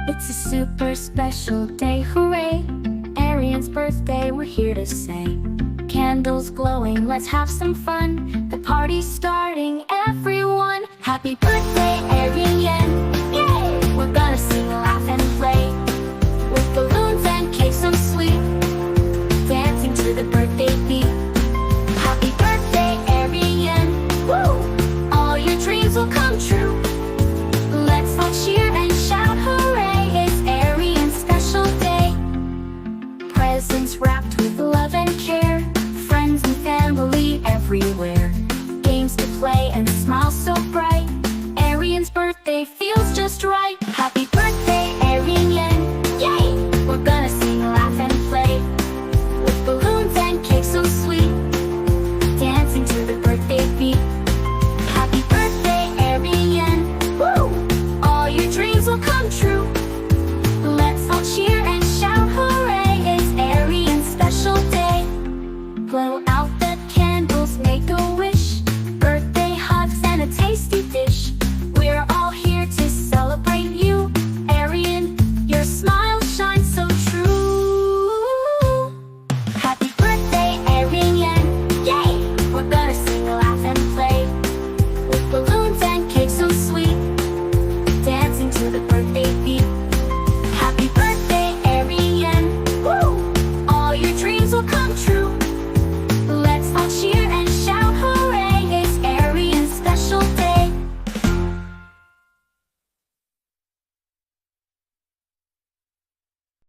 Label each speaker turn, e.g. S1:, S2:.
S1: It's a super special day, hooray! Aryan's birthday, we're here to say. Candles glowing, let's have some fun. The party's starting, everyone. Happy birthday, Aryan! Yay! We're gonna sing, laugh, and play with balloons and cake so sweet, dancing to the birthday beat. Happy birthday, Aryan! Woo! All your dreams will come true.